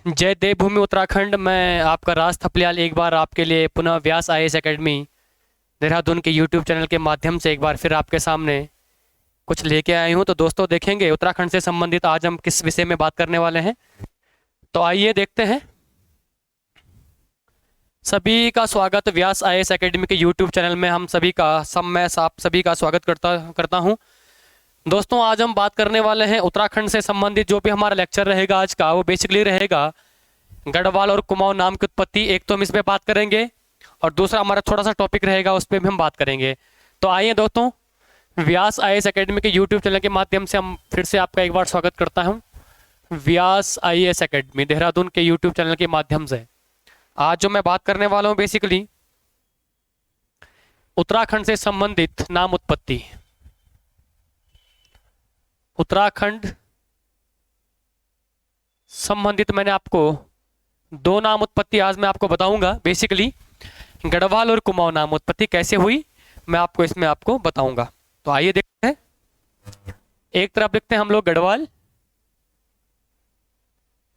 जय देवभूमि उत्तराखंड। मैं आपका राज थपलियाल एक बार आपके लिए पुनः व्यास आईएएस एकेडमी देहरादून के यूट्यूब चैनल के माध्यम से एक बार फिर आपके सामने कुछ लेके आई हूँ। तो दोस्तों देखेंगे उत्तराखंड से संबंधित आज हम किस विषय में बात करने वाले हैं। तो आइए देखते हैं। सभी का स्वागत व्यास आईएएस एकेडमी के यूट्यूब चैनल में। हम सभी का मैं आप सभी का स्वागत करता हूँ। दोस्तों आज हम बात करने वाले हैं उत्तराखंड से संबंधित जो भी हमारा लेक्चर रहेगा आज का, वो बेसिकली रहेगा गढ़वाल और कुमाऊं नाम की उत्पत्ति। एक तो हम इस पे बात करेंगे और दूसरा हमारा थोड़ा सा टॉपिक रहेगा, उस पर भी हम बात करेंगे। तो आइए दोस्तों, व्यास आईएएस एकेडमी के यूट्यूब चैनल के माध्यम से हम फिर से आपका एक बार स्वागत करता हूँ। व्यास आईएएस एकेडमी देहरादून के यूट्यूब चैनल के माध्यम से आज जो मैं बात करने वाला हूँ बेसिकली उत्तराखंड से संबंधित नाम उत्पत्ति। उत्तराखंड संबंधित मैंने आपको दो नाम उत्पत्ति आज मैं आपको बताऊंगा। बेसिकली गढ़वाल और कुमाऊं नाम उत्पत्ति कैसे हुई मैं आपको इसमें आपको बताऊंगा। तो आइए देखते हैं। एक तरफ देखते हैं हम लोग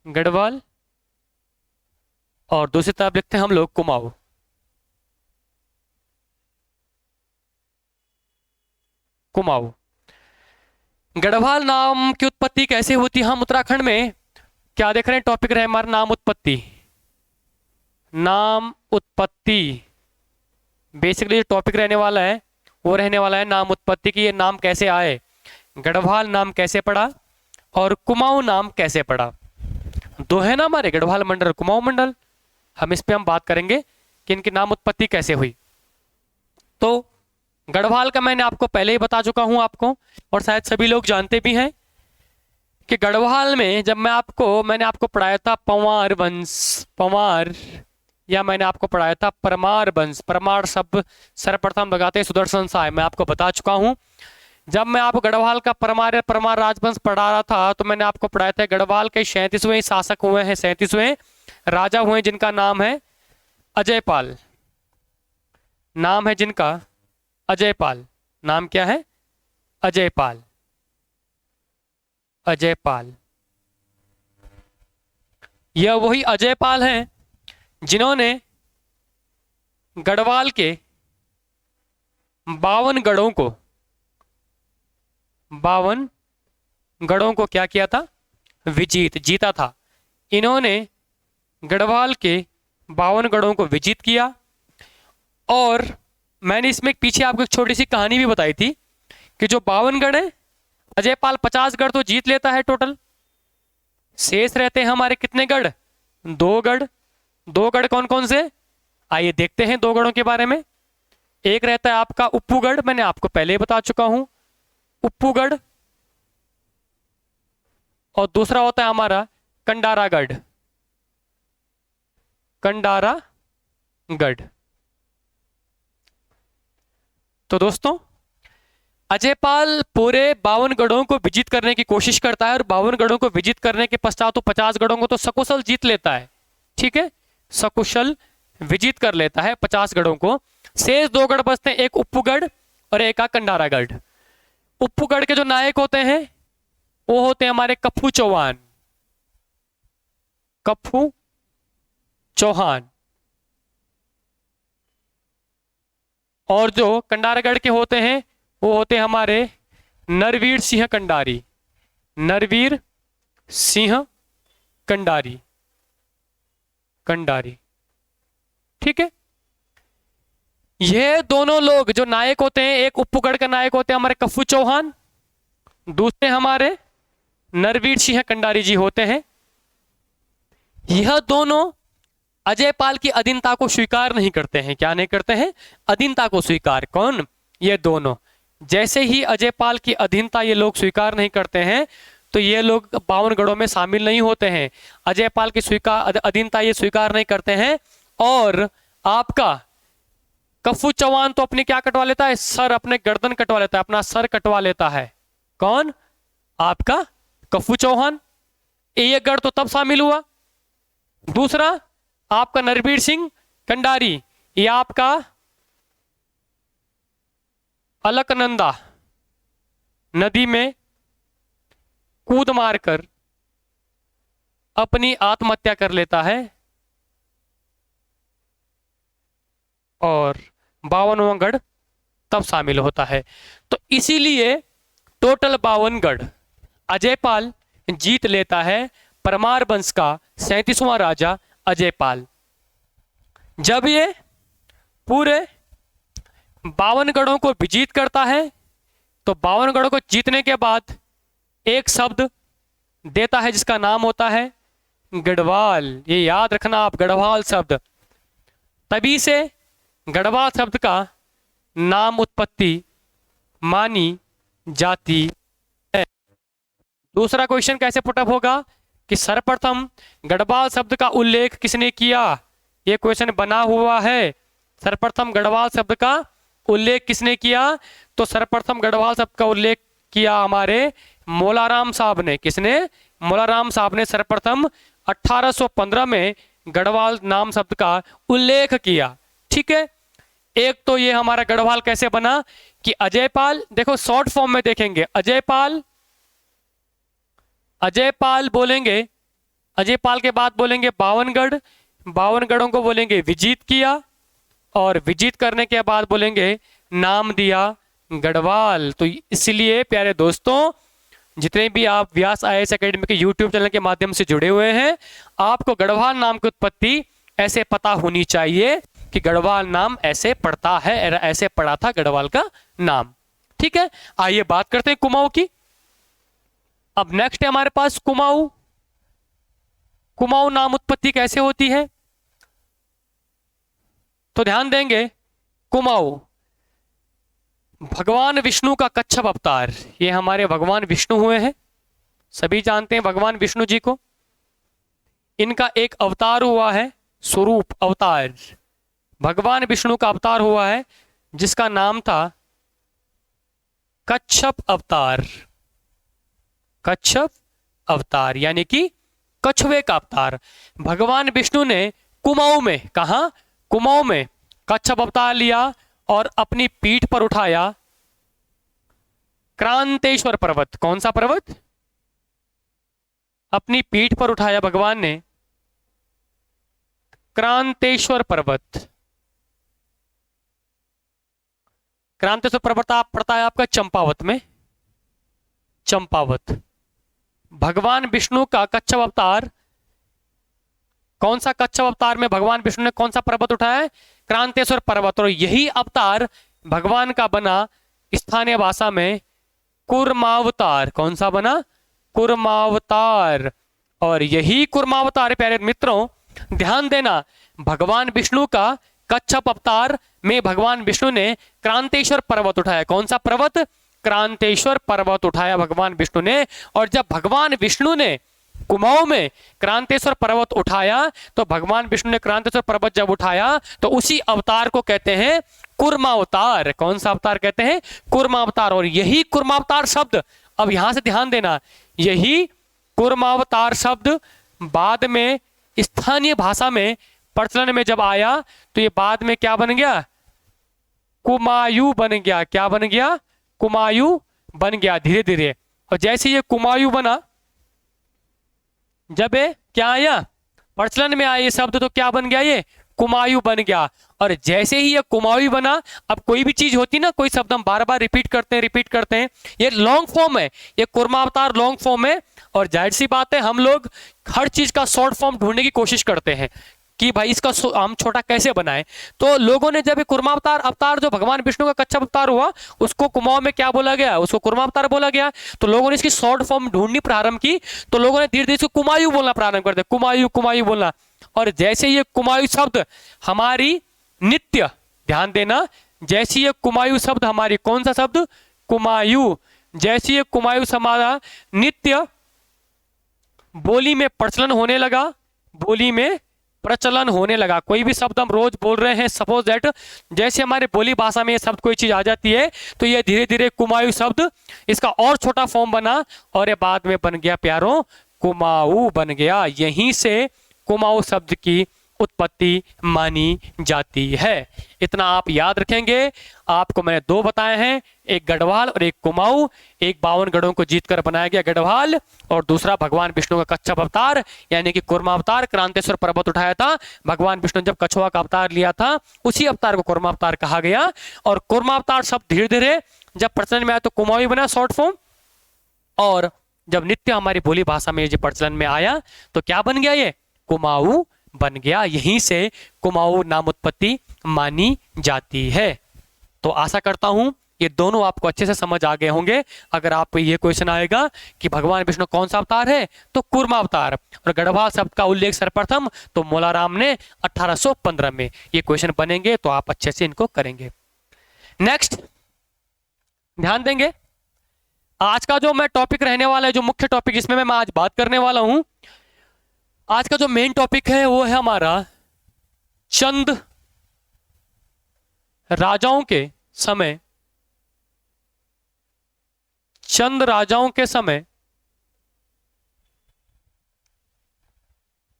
गढ़वाल और दूसरी तरफ देखते हैं हम लोग कुमाऊं। गढ़वाल नाम की उत्पत्ति कैसे होती है हम उत्तराखंड में क्या देख रहे हैं। टॉपिक रहे हमारा नाम उत्पत्ति। बेसिकली जो टॉपिक रहने वाला है वो रहने वाला है नाम उत्पत्ति की। ये नाम कैसे आए, गढ़वाल नाम कैसे पड़ा और कुमाऊं नाम कैसे पड़ा। दो है ना हमारे, गढ़वाल मंडल और कुमाऊं मंडल। हम इस पे हम बात करेंगे कि इनकी नाम उत्पत्ति कैसे हुई। तो गढ़वाल का मैंने आपको पहले ही बता चुका हूं आपको, और शायद सभी लोग जानते भी हैं कि गढ़वाल में जब मैंने आपको पढ़ाया था पंवार वंश, या मैंने आपको पढ़ाया था परमार वंश। परमार शब्द सर्वप्रथम लगाते सुदर्शन साय, मैं आपको बता चुका हूं। जब मैं आपको गढ़वाल का परमार राजवंश पढ़ा रहा था तो मैंने आपको पढ़ाया था गढ़वाल के 37वें शासक हुए हैं, 37वें राजा हुए जिनका नाम है अजयपाल। नाम है जिनका अजयपाल। नाम क्या है? अजयपाल। यह वही अजयपाल हैं जिन्होंने गढ़वाल के 52 गढ़ों को क्या किया था? जीता था। इन्होंने गढ़वाल के 52 गढ़ों को विजित किया। और मैंने इसमें पीछे आपको एक छोटी सी कहानी भी बताई थी कि जो 52 गढ़ है, अजयपाल 50 गढ़ तो जीत लेता है टोटल। शेष रहते हैं हमारे कितने गढ़? 2 गढ़। 2 गढ़ कौन कौन से? आइए देखते हैं 2 गढ़ों के बारे में। एक रहता है आपका उप्पूगढ़, मैंने आपको पहले ही बता चुका हूं, उप्पूगढ़। और दूसरा होता है हमारा कंडारागढ़। तो दोस्तों अजयपाल पूरे 52 गढ़ों को विजित करने की कोशिश करता है और 52 गढ़ों को विजित करने के पश्चात तो 50 गढ़ों को तो सकुशल जीत लेता है। ठीक है, सकुशल विजित कर लेता है 50 गढ़ों को। शेष 2 गढ़ बचते हैं, एक उप्पूगढ़ और एक कंडारागढ़। उप्पूगढ़ के जो नायक होते हैं वो होते हैं हमारे कप्पू चौहान। और जो कंडारागढ़ के होते हैं वो होते हैं हमारे नरवीर सिंह कंडारी। ठीक है, ये दोनों लोग जो नायक होते हैं, एक उप्पूगढ़ का नायक होते हैं हमारे कप्पू चौहान, दूसरे हमारे नरवीर सिंह कंडारी जी होते हैं। यह दोनों अजयपाल की अधीनता को स्वीकार नहीं करते हैं। क्या नहीं करते हैं? अधीनता को स्वीकार। कौन? ये दोनों। जैसे ही अजयपाल की अधीनता ये लोग स्वीकार नहीं करते हैं तो ये लोग 52 गढ़ों में शामिल नहीं होते हैं। अजयपाल की अधीनता ये स्वीकार नहीं करते हैं। और आपका कप्पू चौहान तो अपने क्या कटवा लेता है? सर, अपने गर्दन कटवा लेता है, अपना सर कटवा लेता है। कौन? आपका कप्पू चौहान। एक गढ़ तो तब शामिल हुआ। दूसरा आपका नरवीर सिंह कंडारी, ये आपका अलकनंदा नदी में कूद मारकर अपनी आत्महत्या कर लेता है और 52वां गढ़ तब शामिल होता है। तो इसीलिए टोटल 52 गढ़ अजयपाल जीत लेता है, परमार वंश का 37वां राजा अजयपाल। जब ये पूरे 52 गढ़ों को विजित करता है तो 52 गढ़ों को जीतने के बाद एक शब्द देता है जिसका नाम होता है गढ़वाल। ये याद रखना आप, गढ़वाल शब्द। तभी से गढ़वाल शब्द का नाम उत्पत्ति मानी जाती है। दूसरा क्वेश्चन कैसे पुटअप होगा कि सर्वप्रथम गढ़वाल शब्द का उल्लेख किसने किया? ये क्वेश्चन बना हुआ है। सर्वप्रथम गढ़वाल शब्द का उल्लेख किसने किया? तो सर्वप्रथम गढ़वाल शब्द का उल्लेख किया हमारे मोलाराम साहब ने। किसने? मोलाराम साहब ने सर्वप्रथम 1815 में गढ़वाल नाम शब्द का उल्लेख किया। ठीक है, एक तो ये हमारा गढ़वाल कैसे बना कि अजयपाल, देखो शॉर्ट फॉर्म में देखेंगे, अजयपाल बोलेंगे, अजयपाल के बाद बोलेंगे 52 गढ़, 52 गढ़ों को बोलेंगे विजित किया और विजित करने के बाद बोलेंगे नाम दिया गढ़वाल। तो इसलिए प्यारे दोस्तों, जितने भी आप व्यास IAS एकेडमी के यूट्यूब चैनल के माध्यम से जुड़े हुए हैं, आपको गढ़वाल नाम की उत्पत्ति ऐसे पता होनी चाहिए कि गढ़वाल नाम ऐसे पढ़ता है, ऐसे पढ़ा था गढ़वाल का नाम। ठीक है, आइए बात करते हैं कुमाऊं की। अब नेक्स्ट है हमारे पास कुमाऊं। कुमाऊं नाम उत्पत्ति कैसे होती है? तो ध्यान देंगे, कुमाऊं भगवान विष्णु का कच्छप अवतार। ये हमारे भगवान विष्णु हुए हैं, सभी जानते हैं भगवान विष्णु जी को। इनका एक अवतार हुआ है, स्वरूप अवतार। भगवान विष्णु का अवतार हुआ है जिसका नाम था कच्छप अवतार। कच्छप अवतार यानी कि कछुए का अवतार। भगवान विष्णु ने कुमाऊं में, कहा? कुमाऊं में कच्छप अवतार लिया और अपनी पीठ पर उठाया क्रांतेश्वर पर्वत। कौन सा पर्वत? अपनी पीठ पर उठाया भगवान ने क्रांतेश्वर पर्वत। क्रांतेश्वर पर्वत आप पड़ता है आपका चंपावत में, चंपावत। भगवान विष्णु का कच्छप अवतार, कौन सा कच्छप अवतार में भगवान विष्णु ने कौन सा पर्वत उठाया है? क्रांतेश्वर पर्वत। और यही अवतार भगवान का बना स्थानीय भाषा में कूर्मावतार। कौन सा बना? कूर्मावतार। और यही कूर्मावतार प्यारे मित्रों ध्यान देना, भगवान विष्णु का कच्छप अवतार में भगवान विष्णु ने क्रांतेश्वर पर्वत उठाया। कौन सा पर्वत? क्रांतेश्वर पर्वत उठाया भगवान विष्णु ने। और जब भगवान विष्णु ने कुमाऊं में क्रांतेश्वर पर्वत उठाया तो भगवान विष्णु ने क्रांतेश्वर पर्वत जब उठाया तो उसी अवतार को कहते हैं कूर्मावतार। कौन सा अवतार कहते हैं? कूर्मावतार। और यही कूर्मावतार शब्द, अब यहां से ध्यान देना, यही कूर्मावतार शब्द बाद में स्थानीय भाषा में प्रचलन में जब आया तो ये बाद में क्या बन गया? कुमायूं बन गया। क्या बन गया? कुमायूं बन गया धीरे धीरे। और जैसे ये कुमायूं बना, जब ये क्या आया? प्रचलन में आया ये शब्द, तो क्या बन गया? ये कुमायूं बन गया। और जैसे ही ये कुमायूं बना, अब कोई भी चीज होती ना, कोई शब्द हम बार बार रिपीट करते हैं, ये लॉन्ग फॉर्म है, ये कूर्मावतार लॉन्ग फॉर्म है। और जाहिर सी बात है हम लोग हर चीज का शॉर्ट फॉर्म ढूंढने की कोशिश करते हैं कि भाई इसका हम छोटा कैसे बनाएं। तो लोगों ने जब ये कूर्मावतार अवतार जो भगवान विष्णु का कच्छप अवतार हुआ उसको कुमाऊं में क्या बोला गया? उसको कूर्मावतार बोला गया। तो लोगों ने इसकी शॉर्ट फॉर्म ढूंढनी प्रारंभ की, तो लोगों ने धीरे धीरे इसको कुमायूं बोलना प्रारंभ कर दिया, कुमायूं कुमायूं बोलना। और जैसे ये कुमायूं शब्द हमारी नित्य, ध्यान देना, जैसे ये कुमायूं शब्द हमारी, कौन सा शब्द? कुमायूं। जैसे ये कुमायूं हमारा नित्य बोली में प्रचलन होने लगा, बोली में प्रचलन होने लगा, कोई भी शब्द हम रोज बोल रहे हैं, सपोज दैट जैसे हमारे बोली भाषा में ये शब्द कोई चीज आ जाती है तो ये धीरे धीरे कुमायूं शब्द इसका और छोटा फॉर्म बना और ये बाद में बन गया प्यारों कुमाऊं बन गया। यहीं से कुमाऊं शब्द की उत्पत्ति मानी जाती है। इतना आप याद रखेंगे। आपको मैंने दो बताए हैं, एक गढ़वाल और एक कुमाऊं। एक 52 गढ़ों को जीतकर बनाया गया गढ़वाल, और दूसरा भगवान विष्णु का कच्छप अवतार यानी कि कूर्मा अवतार। क्रांतेश्वर पर्वत उठाया था भगवान विष्णु जब कछुआ का अवतार लिया था, उसी अवतार को कूर्मा अवतार कहा गया। और कूर्मा अवतार शब्द धीरे धीरे जब प्रचलन में आया तो कुमाऊं बना शॉर्ट फॉर्म, और जब नित्य हमारी बोली भाषा में ये प्रचलन में आया तो क्या बन गया, ये कुमाऊं बन गया। यहीं से कुमाऊं नाम उत्पत्ति मानी जाती है। तो आशा करता हूं ये दोनों आपको अच्छे से समझ आ गए होंगे। अगर आप ये क्वेश्चन आएगा कि भगवान विष्णु कौन सा अवतार है, तो कूर्मा अवतार, और गढ़वाल शब्द का उल्लेख सर्वप्रथम तो मोलाराम ने 1815 में। ये क्वेश्चन बनेंगे तो आप अच्छे से इनको करेंगे। नेक्स्ट ध्यान देंगे, आज का जो मैं टॉपिक रहने वाला है, जो मुख्य टॉपिक जिसमें मैं आज बात करने वाला हूं, आज का जो मेन टॉपिक है वो है हमारा चंद राजाओं के समय, चंद राजाओं के समय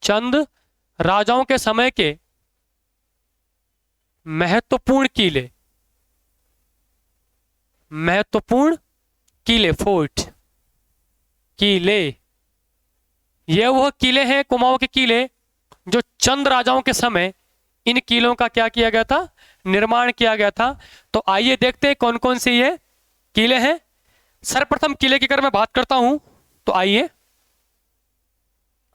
चंद राजाओं के समय के महत्वपूर्ण किले, महत्वपूर्ण किले, फोर्ट, किले। ये वह किले हैं, कुमाऊं के किले, जो चंद राजाओं के समय इन किलों का क्या किया गया था, निर्माण किया गया था। तो आइए देखते हैं कौन कौन से ये किले हैं। सर्वप्रथम किले की अगर मैं बात करता हूं तो आइए,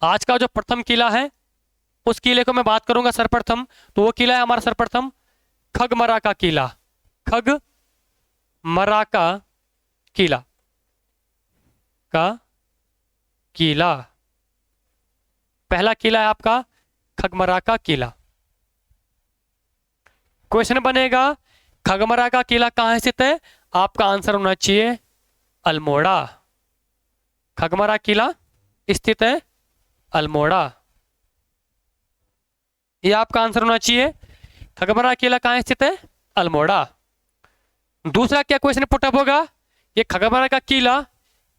आज का जो प्रथम किला है उस किले को मैं बात करूंगा सर्वप्रथम। तो वो किला है हमारा सर्वप्रथम खगमरा का किला, खगमरा का किला, किला पहला किला है आपका खगमरा का किला। क्वेश्चन बनेगा खगमरा का किला कहां स्थित है, आपका आंसर होना चाहिए अल्मोड़ा। खगमरा किला स्थित है अल्मोड़ा, ये आपका आंसर होना चाहिए। खगमरा किला कहां स्थित है, अल्मोड़ा। दूसरा क्या क्वेश्चन पुटअप होगा, ये खगमरा का किला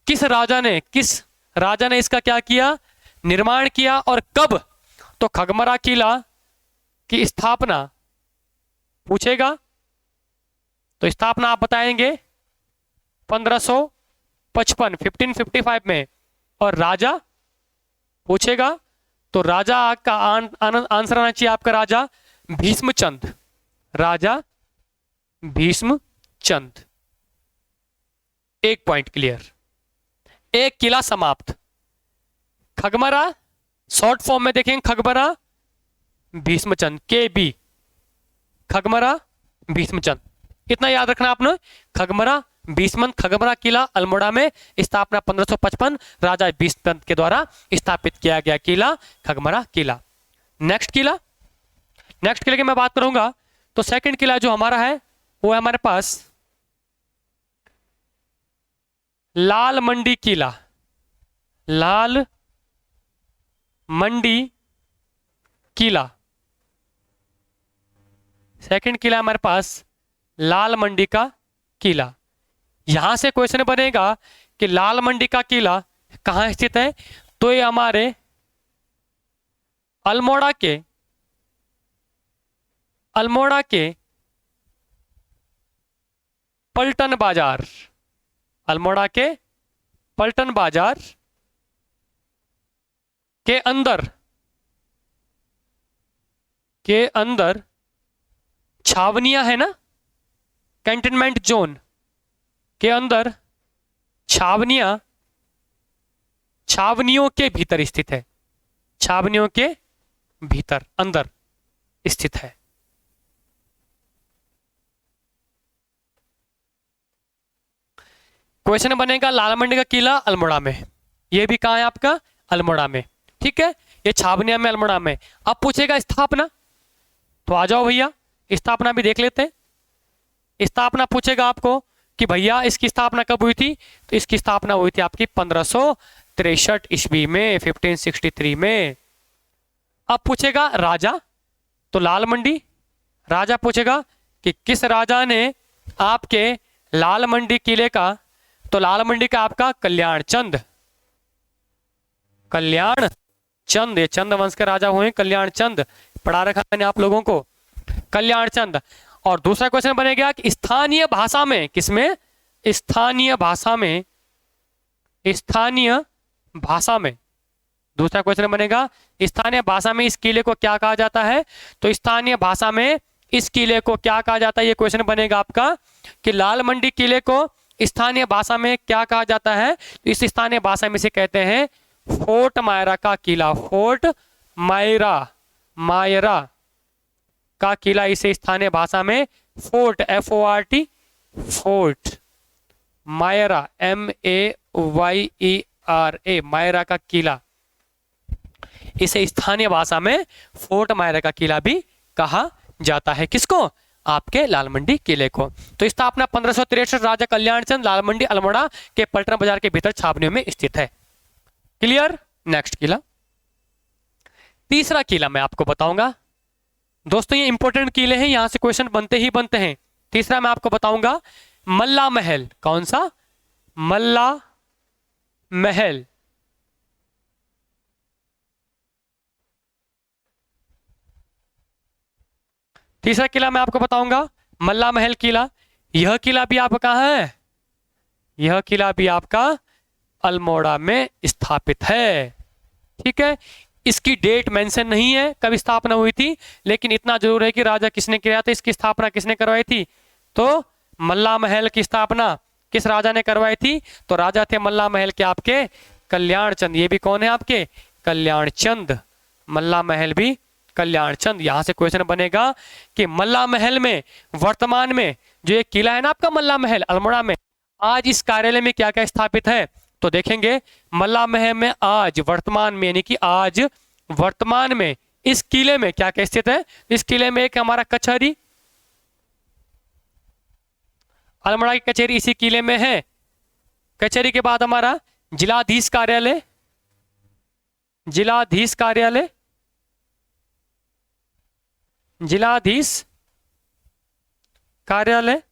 किस राजा ने इसका क्या किया, निर्माण किया, और कब। तो खगमरा किला की स्थापना पूछेगा तो स्थापना आप बताएंगे 1555 1555 में, और राजा पूछेगा तो राजा का आंसर आना चाहिए आपका राजा भीष्मचंद, राजा भीष्मचंद। एक पॉइंट क्लियर, एक किला समाप्त। खगमरा शॉर्ट फॉर्म में देखेंगे खगमरा भीष्मचंद, के बी, खगमरा भीष्मचंद, इतना याद रखना आपने। खगमरा भीष्मचंद, खगमरा किला अल्मोड़ा में, स्थापना 1555, राजा भीष्मचंद के द्वारा स्थापित किया गया किला खगमरा किला। नेक्स्ट किले की मैं बात करूंगा तो सेकंड किला जो हमारा है वो है हमारे पास लाल मंडी किला, लाल मंडी किला। सेकंड किला हमारे पास लाल मंडी का किला। यहां से क्वेश्चन बनेगा कि लाल मंडी का किला कहां स्थित है, तो ये हमारे अल्मोड़ा के पलटन बाजार, अल्मोड़ा के पलटन बाजार के अंदर छावनियां है ना, कैंटनमेंट जोन के अंदर छावनियों के भीतर स्थित है, छावनियों के भीतर अंदर स्थित है। क्वेश्चन बनेगा लाल मंडी का किला अल्मोड़ा में, ये भी कहां है आपका, अल्मोड़ा में, ठीक है, ये छावनिया में, अल्मोड़ा में। अब पूछेगा स्थापना, तो आ जाओ भैया स्थापना भी देख लेते हैं। स्थापना पूछेगा आपको कि भैया इसकी स्थापना कब हुई थी, तो इसकी स्थापना हुई थी आपकी 1563 ईस्वी में, 1563 में। अब पूछेगा राजा, तो लाल मंडी राजा पूछेगा कि किस राजा ने आपके लाल मंडी किले का, तो लाल मंडी का आपका कल्याण चंद, ये चंद वंश के राजा हुए कल्याण चंद, पढ़ा रखा मैंने आप लोगों को, कल्याण चंद। और दूसरा क्वेश्चन बनेगा कि स्थानीय भाषा में, किसमें, स्थानीय भाषा में, स्थानीय भाषा में, दूसरा क्वेश्चन बनेगा स्थानीय भाषा में इस किले को क्या कहा जाता है। तो स्थानीय भाषा में इस किले को क्या कहा जाता है, ये क्वेश्चन बनेगा आपका कि लाल मंडी किले को स्थानीय भाषा में क्या कहा जाता है। तो इस स्थानीय भाषा में से कहते हैं फोर्ट मायरा का किला, फोर्ट मायरा, मायरा का किला, इसे स्थानीय भाषा में fort, FORT, fort Mayra, MAYERA, Mayra का किला, इसे स्थानीय भाषा में फोर्ट मायरा का किला भी कहा जाता है। किसको, आपके लाल मंडी किले को। तो स्थापना 1563, राजा कल्याण चंद, लाल मंडी अल्मोड़ा के पलटन बाजार के भीतर छावनियों में स्थित है। क्लियर। नेक्स्ट किला, तीसरा किला मैं आपको बताऊंगा दोस्तों, ये इंपॉर्टेंट किले हैं, यहां से क्वेश्चन बनते ही बनते हैं। तीसरा मैं आपको बताऊंगा मल्ला महल। कौन सा, मल्ला महल। तीसरा किला मैं आपको बताऊंगा मल्ला महल किला। यह किला भी आपका कहां है, यह किला भी आपका अल्मोड़ा में स्थापित है। ठीक है, इसकी डेट मेंशन नहीं है कब स्थापना हुई थी, लेकिन इतना जरूर है कि राजा किसने किया था, इसकी स्थापना किसने करवाई थी। तो मल्ला महल की स्थापना किस राजा ने करवाई थी, तो राजा थे मल्ला महल के आपके कल्याण चंद। ये भी कौन है आपके, कल्याण चंद। मल्ला महल भी कल्याण चंद। यहां से क्वेश्चन बनेगा कि मल्ला महल में वर्तमान में जो एक किला है ना आपका मल्ला महल अल्मोड़ा में, आज इस कार्यालय में क्या क्या स्थापित है। तो देखेंगे मल्ला महल में आज वर्तमान में, यानी कि आज वर्तमान में इस किले में क्या क्या स्थित है। इस किले में एक हमारा कचहरी, अल्मोड़ा की कचहरी इसी किले में है। कचहरी के बाद हमारा जिलाधीश कार्यालय, जिलाधीश कार्यालय, जिलाधीश कार्यालय,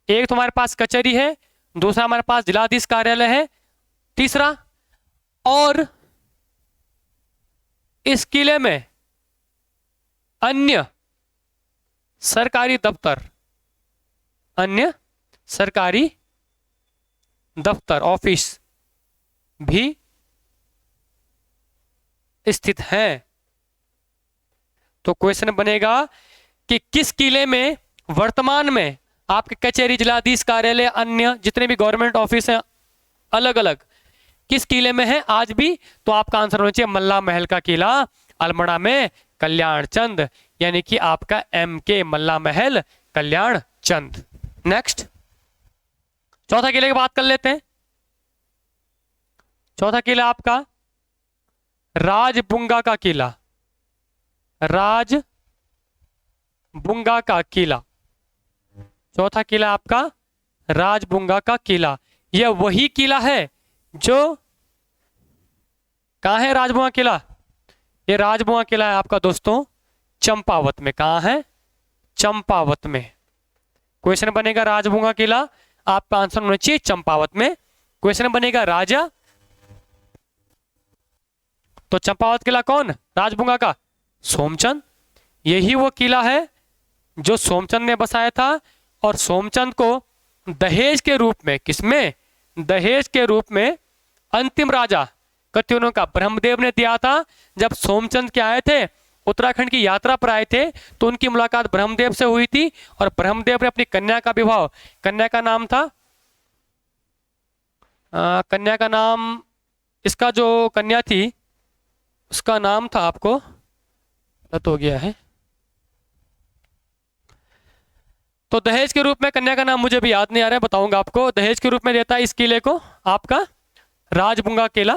एक तुम्हारे पास कचहरी है, दूसरा हमारे पास जिलाधीश कार्यालय है, तीसरा और इस किले में अन्य सरकारी दफ्तर, अन्य सरकारी दफ्तर ऑफिस भी स्थित हैं। तो क्वेश्चन बनेगा कि किस किले में वर्तमान में आपके कचहरी, जिलाधीश कार्यालय, अन्य जितने भी गवर्नमेंट ऑफिस हैं अलग अलग, किस किले में है आज भी। तो आपका आंसर होना चाहिए मल्ला महल का किला अल्मोड़ा में कल्याण चंद, यानी कि आपका MK मल्ला महल कल्याण चंद। नेक्स्ट, चौथा किले की बात कर लेते हैं। चौथा किला आपका राजबुंगा का किला, राजबुंगा का किला। चौथा किला आपका राजबुंगा का किला। यह वही किला है जो, कहां है राजबुंगा किला, ये राजबुंगा किला है आपका दोस्तों चंपावत में। कहां है, चंपावत में। क्वेश्चन बनेगा राजबुंगा किला, आपका आंसर होना चाहिए चंपावत में। क्वेश्चन बनेगा राजा, तो चंपावत किला कौन, राजबुंगा का सोमचंद। यही वो किला है जो सोमचंद ने बसाया था, और सोमचंद को दहेज के रूप में, किसमें, दहेज के रूप में अंतिम राजा कत्यूरों का ब्रह्मदेव ने दिया था। जब सोमचंद के आए थे, उत्तराखंड की यात्रा पर आए थे, तो उनकी मुलाकात ब्रह्मदेव से हुई थी, और ब्रह्मदेव ने अपनी कन्या का विवाह, कन्या का नाम था, कन्या का नाम, इसका जो कन्या थी उसका नाम था, आपको गलत हो गया है, तो दहेज के रूप में कन्या का नाम मुझे भी याद नहीं आ रहा है, बताऊंगा आपको। दहेज के रूप में देता है इस किले को आपका राजबुंगा किला,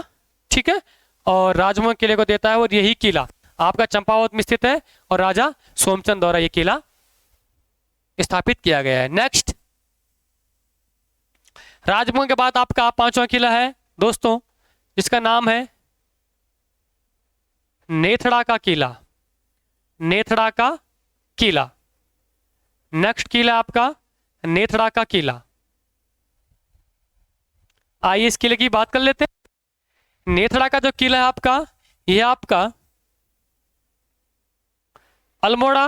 ठीक है, और राजबुंगा किले को देता है, और यही किला आपका चंपावत में स्थित है, और राजा सोमचंद द्वारा यह किला स्थापित किया गया है। नेक्स्ट, राजबुंगा के बाद आपका पांचवा किला है दोस्तों, जिसका नाम है नेथड़ा का किला, नेथड़ा का किला। नेक्स्ट किला आपका नेथड़ा का किला। आइए इस किले की बात कर लेते हैं। नेथड़ा का जो किला है आपका, यह आपका अल्मोड़ा,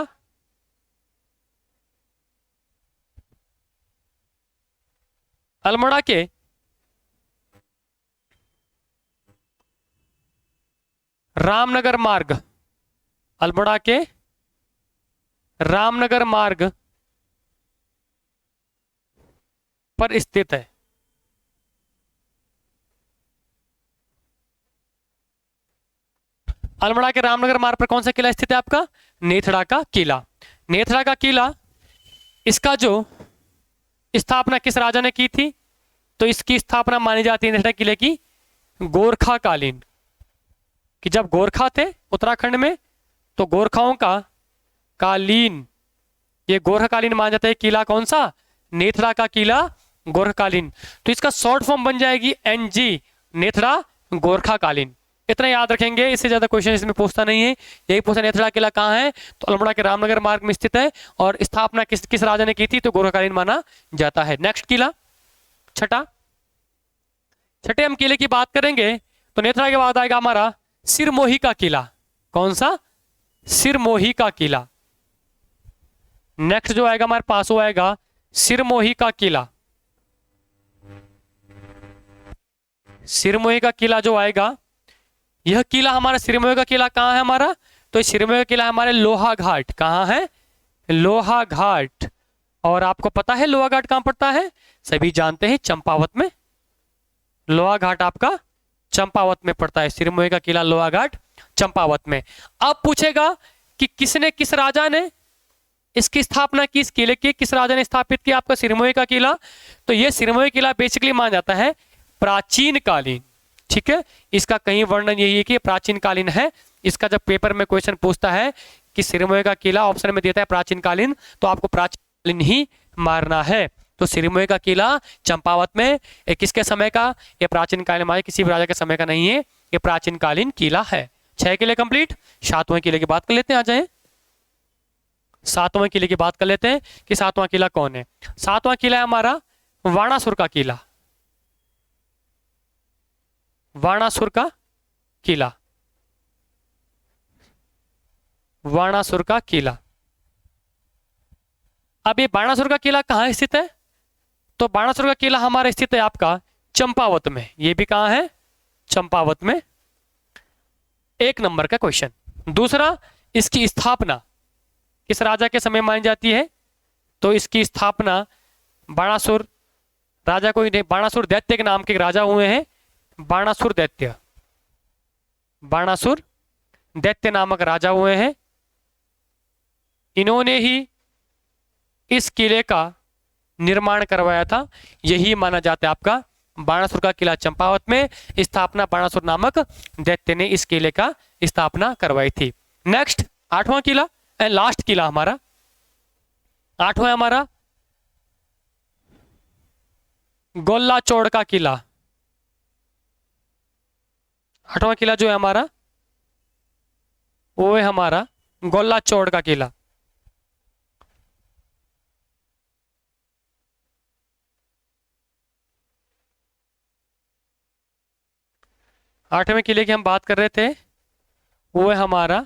अल्मोड़ा के रामनगर मार्ग, अल्मोड़ा के रामनगर मार्ग पर स्थित है। अल्मोड़ा के रामनगर मार्ग पर कौन सा किला स्थित है आपका? नेथड़ा का किला। नेथड़ा का किला, इसका जो स्थापना किस राजा ने की थी? तो इसकी स्थापना मानी जाती है नेथड़ा किले की गोरखा कालीन, कि जब गोरखा थे उत्तराखंड में तो गोरखाओं का कालीन, ये गोरखा कालीन माना जाता है किला। कौन सा? नेथड़ा का किला गोरखा कालीन। तो इसका शॉर्ट फॉर्म बन जाएगी एनजी, नेथड़ा गोरखा कालीन। इतना याद रखेंगे, इससे ज्यादा क्वेश्चन इसमें पूछता नहीं है। यही पूछा नेथड़ा किला कहाँ है? तो अल्मोड़ा के रामनगर मार्ग में स्थित है और स्थापना किस किस राजा ने की थी? तो गोरखा कालीन माना जाता है। नेक्स्ट किला, छठे हम किले की बात करेंगे तो नेथड़ा के बाद आएगा हमारा सिरमोही का किला। कौन सा? सिरमोही का किला। नेक्स्ट जो आएगा हमारे पास वो आएगा सिरमोही का किला। सिरमोही का किला जो आएगा, यह किला हमारा सिरमोही का किला कहाँ है हमारा? तो सिरमोही का किला हमारे लोहा घाट। कहाँ है? लोहा घाट। और आपको पता है लोहा घाट कहाँ पड़ता है? सभी जानते हैं, चंपावत में। लोहा घाट आपका चंपावत में पड़ता है। सिरमोही का किला लोहा घाट चंपावत में। अब पूछेगा कि किसने, किस राजा ने इसकी स्थापना की? इस किले की किस राजा ने स्थापित किया आपका सिरमोही का किला? तो ये सिरमोही किला बेसिकली माना जाता है प्राचीन कालीन। ठीक है, इसका कहीं वर्णन यही है कि प्राचीन कालीन है। इसका जब पेपर में क्वेश्चन पूछता है कि सिरमोही का किला, ऑप्शन में देता है प्राचीन कालीन, तो आपको प्राचीन कालीन ही मारना है। तो सिरमोही का किला चंपावत में, ये किसके समय का? ये प्राचीन कालीन हमारे किसी भी राजा के समय का नहीं है, ये प्राचीन कालीन किला है। 6 किले कंप्लीट। 7वें किले की बात कर लेते हैं, आ जाए 7वें किले की बात कर लेते हैं कि 7वां किला कौन है। 7वां किला है हमारा वाणासुर का किला। वाणासुर का किला, वाणासुर का किला। अब ये बाणासुर का किला कहाँ स्थित है? तो बाणासुर का किला हमारा स्थित है आपका चंपावत में। ये भी कहाँ है? चंपावत में। 1 नंबर का क्वेश्चन। दूसरा, इसकी स्थापना किस राजा के समय मानी जाती है? तो इसकी स्थापना बाणासुर राजा कोई नहीं, बाणासुर दैत्य के नाम के राजा हुए हैं। बाणासुर दैत्य, बाणासुर दैत्य नामक राजा हुए हैं। इन्होंने ही इस किले का निर्माण करवाया था। यही माना जाता है आपका बाणासुर का किला चंपावत में। स्थापना बाणासुर नामक दैत्य ने इस किले का स्थापना करवाई थी। नेक्स्ट 8वां किला, लास्ट किला हमारा 8वां हमारा गोल्ला चौड़ का किला। 8वां किला जो है हमारा वो है हमारा गोल्ला चौड़ का किला। आठवें किले की हम बात कर रहे थे, वो है हमारा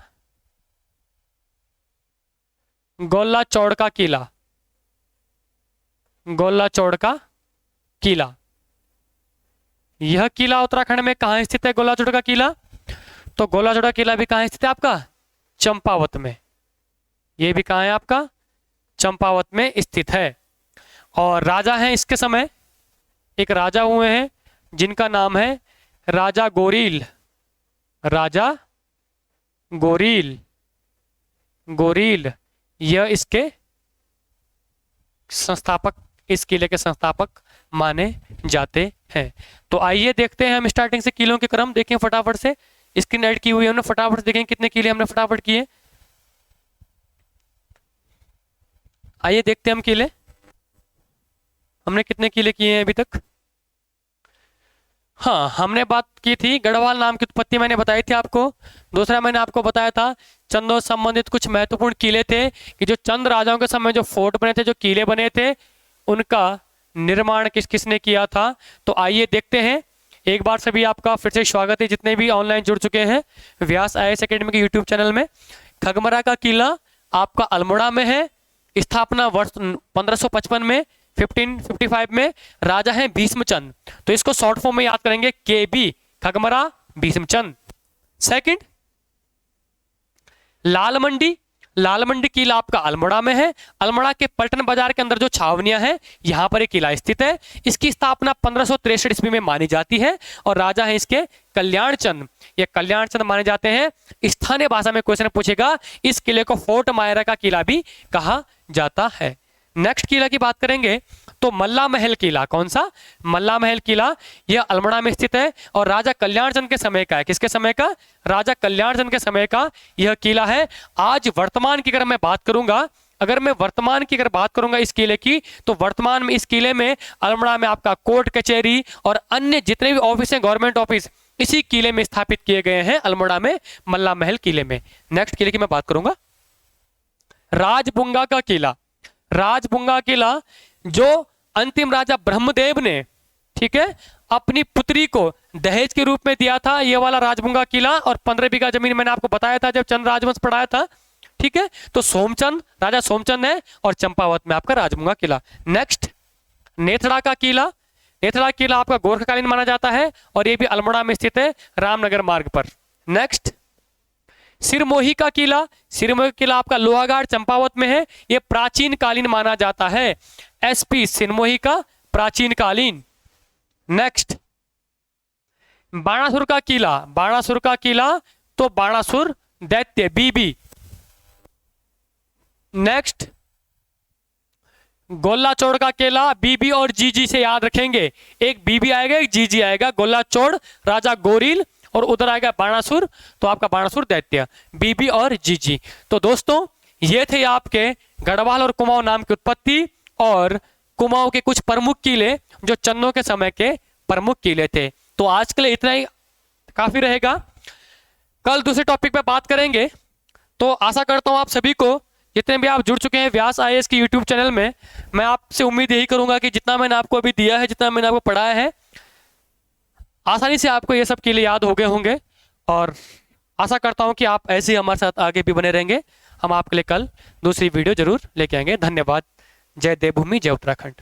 गोल्ला चौड़ का किला। गोल्ला चौड़ का किला, यह किला उत्तराखंड में कहाँ स्थित है? गोल्ला चौड़ का किला। तो गोल्ला चौड़ का किला भी कहाँ स्थित है आपका? चंपावत में। यह भी कहाँ है आपका? चंपावत में स्थित है। और राजा हैं इसके समय, एक राजा हुए हैं जिनका नाम है राजा गोरील। राजा गोरील, गोरील यह इसके संस्थापक, इस किले के संस्थापक माने जाते हैं। तो आइए देखते हैं हम स्टार्टिंग से किलों के क्रम देखें फटाफट से। स्क्रीन ऐड की हुई है हमने, फटाफट से देखें कितने किले हमने फटाफट किए। आइए देखते हैं हम किले, हमने कितने किले किए हैं अभी तक। हाँ, हमने बात की थी गढ़वाल नाम की उत्पत्ति, मैंने बताई थी आपको। दूसरा मैंने आपको बताया था चंदों से संबंधित कुछ महत्वपूर्ण किले थे कि जो चंद राजाओं के समय जो फोर्ट बने थे, जो किले बने थे, उनका निर्माण किस किसने किया था। तो आइए देखते हैं। एक बार सभी आपका फिर से स्वागत है जितने भी ऑनलाइन जुड़ चुके हैं व्यास IAS एकेडमी के यूट्यूब चैनल में। खगमरा का किला आपका अल्मोड़ा में है, स्थापना वर्ष 1555 में, 1555 में, राजा हैं भीष्मचंद। तो इसको शॉर्ट फॉर्म में याद करेंगे KB, खगमरा भीष्मचंद। सेकंड, लाल मंडी। लाल मंडी किला आपका अल्मोड़ा में है। अल्मोड़ा के पलटन बाजार के अंदर जो छावनियां हैं, यहां पर एक किला स्थित है। इसकी स्थापना 1563 ईस्वी में मानी जाती है और राजा है इसके कल्याण चंद। ये कल्याण चंद माने जाते हैं। स्थानीय भाषा में क्वेश्चन पूछेगा, इस किले को फोर्ट मायरा का किला भी कहा जाता है। नेक्स्ट किला की बात करेंगे तो मल्ला महल किला। कौन सा? मल्ला महल किला। यह अल्मोड़ा में स्थित है और राजा कल्याण चंद के समय का है। किसके समय का? राजा कल्याण चंद के समय का यह किला है। आज वर्तमान की अगर मैं बात करूंगा, अगर मैं वर्तमान की अगर बात करूंगा इस किले की, तो वर्तमान में इस किले में अल्मोड़ा में आपका कोर्ट कचहरी और अन्य जितने भी ऑफिस हैं, गवर्नमेंट ऑफिस, इसी किले में स्थापित किए गए हैं, अल्मोड़ा में मल्ला महल किले में। नेक्स्ट किले की मैं बात करूंगा, राजबुंगा का किला। राजबुंगा किला जो अंतिम राजा ब्रह्मदेव ने, ठीक है, अपनी पुत्री को दहेज के रूप में दिया था, ये वाला राजबुंगा किला। और 15 बीघा जमीन मैंने आपको बताया था जब चंद्र राजवंश पढ़ाया था, ठीक है। तो सोमचंद, राजा सोमचंद है और चंपावत में आपका राजबुंगा किला। नेक्स्ट, नेथड़ा का किला। नेथड़ा किला आपका गोरखाकालीन माना जाता है और ये भी अल्मोड़ा में स्थित है, रामनगर मार्ग पर। नेक्स्ट, सिरमोही का किला। सिरमोही किला आपका लोहागाड़ चंपावत में है। यह प्राचीन कालीन माना जाता है। SP सिरमोही का प्राचीन कालीन। नेक्स्ट, बाणासुर का किला। बाणासुर का किला तो बाणासुर दैत्य BB। नेक्स्ट, गोला चोड़ का किला। BB और GG से याद रखेंगे, एक BB आएगा एक GG आएगा। गोला चोड़ राजा गोरिल और उधर आएगा बाणासुर, तो आपका बाणासुर दैत्य, BB और GG। तो दोस्तों ये थे आपके गढ़वाल और कुमाऊं नाम की उत्पत्ति और कुमाऊं के कुछ प्रमुख किले जो चन्नों के समय के प्रमुख किले थे। तो आज के लिए इतना ही काफी रहेगा। कल दूसरे टॉपिक पे बात करेंगे। तो आशा करता हूं आप सभी को, जितने भी आप जुड़ चुके हैं व्यास IAS की यूट्यूब चैनल में, मैं आपसे उम्मीद यही करूंगा कि जितना मैंने आपको अभी दिया है, जितना मैंने आपको पढ़ाया है, आसानी से आपको ये सब किले याद हो गए होंगे। और आशा करता हूं कि आप ऐसे ही हमारे साथ आगे भी बने रहेंगे। हम आपके लिए कल दूसरी वीडियो जरूर लेके आएंगे। धन्यवाद। जय देवभूमि, जय उत्तराखंड।